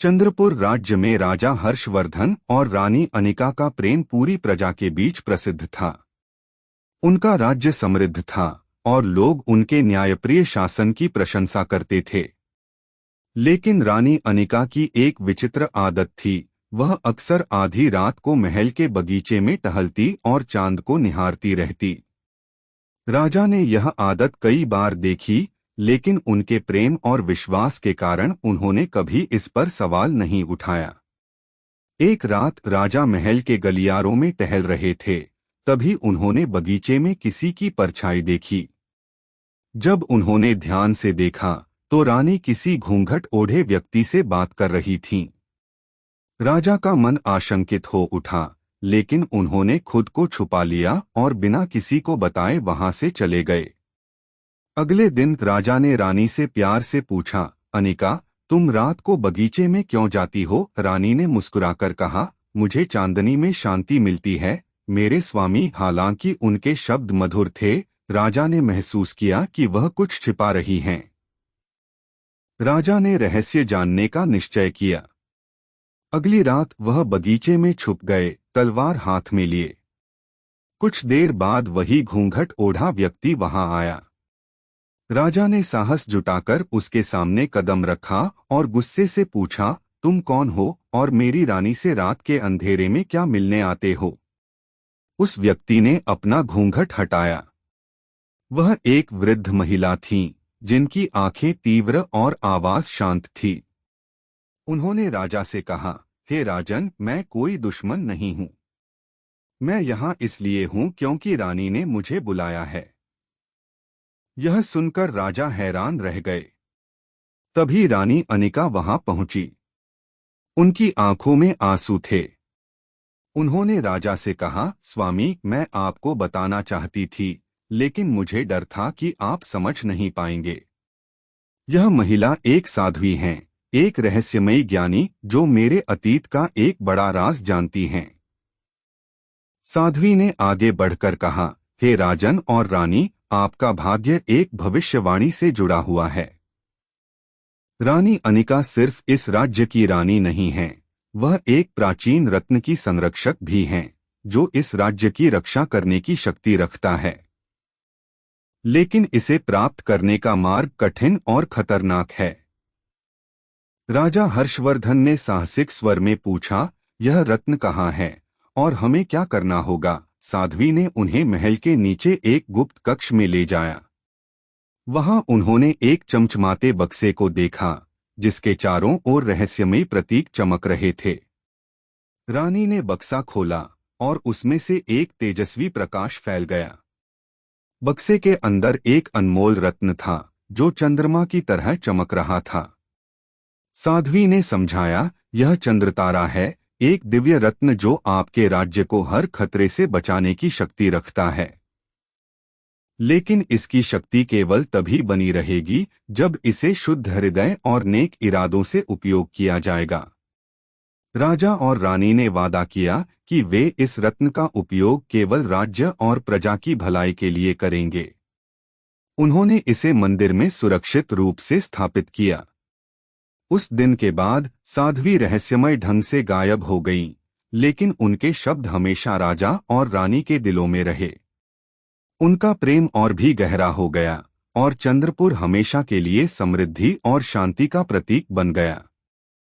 चंद्रपुर राज्य में राजा हर्षवर्धन और रानी अनिका का प्रेम पूरी प्रजा के बीच प्रसिद्ध था। उनका राज्य समृद्ध था और लोग उनके न्यायप्रिय शासन की प्रशंसा करते थे। लेकिन रानी अनिका की एक विचित्र आदत थी। वह अक्सर आधी रात को महल के बगीचे में टहलती और चांद को निहारती रहती। राजा ने यह आदत कई बार देखी, लेकिन उनके प्रेम और विश्वास के कारण उन्होंने कभी इस पर सवाल नहीं उठाया। एक रात राजा महल के गलियारों में टहल रहे थे, तभी उन्होंने बगीचे में किसी की परछाई देखी। जब उन्होंने ध्यान से देखा तो रानी किसी घूंघट ओढ़े व्यक्ति से बात कर रही थीं। राजा का मन आशंकित हो उठा, लेकिन उन्होंने खुद को छुपा लिया और बिना किसी को बताए वहां से चले गए। अगले दिन राजा ने रानी से प्यार से पूछा, अनिका, तुम रात को बगीचे में क्यों जाती हो? रानी ने मुस्कुराकर कहा, मुझे चांदनी में शांति मिलती है मेरे स्वामी। हालांकि उनके शब्द मधुर थे, राजा ने महसूस किया कि वह कुछ छिपा रही हैं। राजा ने रहस्य जानने का निश्चय किया। अगली रात वह बगीचे में छुप गए, तलवार हाथ में लिए। कुछ देर बाद वही घूंघट ओढ़ा व्यक्ति वहां आया। राजा ने साहस जुटाकर उसके सामने कदम रखा और गुस्से से पूछा, तुम कौन हो और मेरी रानी से रात के अंधेरे में क्या मिलने आते हो? उस व्यक्ति ने अपना घूंघट हटाया। वह एक वृद्ध महिला थीं, जिनकी आंखें तीव्र और आवाज शांत थी। उन्होंने राजा से कहा, हे राजन, मैं कोई दुश्मन नहीं हूं। मैं यहाँ इसलिए हूं क्योंकि रानी ने मुझे बुलाया है। यह सुनकर राजा हैरान रह गए। तभी रानी अनिका वहां पहुंची। उनकी आंखों में आंसू थे। उन्होंने राजा से कहा, स्वामी, मैं आपको बताना चाहती थी, लेकिन मुझे डर था कि आप समझ नहीं पाएंगे। यह महिला एक साध्वी हैं, एक रहस्यमयी ज्ञानी जो मेरे अतीत का एक बड़ा राज जानती हैं। साध्वी ने आगे बढ़कर कहा, हे राजन और रानी, आपका भाग्य एक भविष्यवाणी से जुड़ा हुआ है। रानी अनिका सिर्फ इस राज्य की रानी नहीं हैं, वह एक प्राचीन रत्न की संरक्षक भी हैं, जो इस राज्य की रक्षा करने की शक्ति रखता है। लेकिन इसे प्राप्त करने का मार्ग कठिन और खतरनाक है। राजा हर्षवर्धन ने साहसिक स्वर में पूछा, यह रत्न कहाँ है और हमें क्या करना होगा? साध्वी ने उन्हें महल के नीचे एक गुप्त कक्ष में ले जाया। वहां उन्होंने एक चमचमाते बक्से को देखा, जिसके चारों ओर रहस्यमयी प्रतीक चमक रहे थे। रानी ने बक्सा खोला और उसमें से एक तेजस्वी प्रकाश फैल गया। बक्से के अंदर एक अनमोल रत्न था, जो चंद्रमा की तरह चमक रहा था। साध्वी ने समझाया, यह चंद्रतारा है, एक दिव्य रत्न जो आपके राज्य को हर खतरे से बचाने की शक्ति रखता है। लेकिन इसकी शक्ति केवल तभी बनी रहेगी जब इसे शुद्ध हृदय और नेक इरादों से उपयोग किया जाएगा। राजा और रानी ने वादा किया कि वे इस रत्न का उपयोग केवल राज्य और प्रजा की भलाई के लिए करेंगे। उन्होंने इसे मंदिर में सुरक्षित रूप से स्थापित किया। उस दिन के बाद साध्वी रहस्यमय ढंग से गायब हो गईं, लेकिन उनके शब्द हमेशा राजा और रानी के दिलों में रहे। उनका प्रेम और भी गहरा हो गया और चंद्रपुर हमेशा के लिए समृद्धि और शांति का प्रतीक बन गया।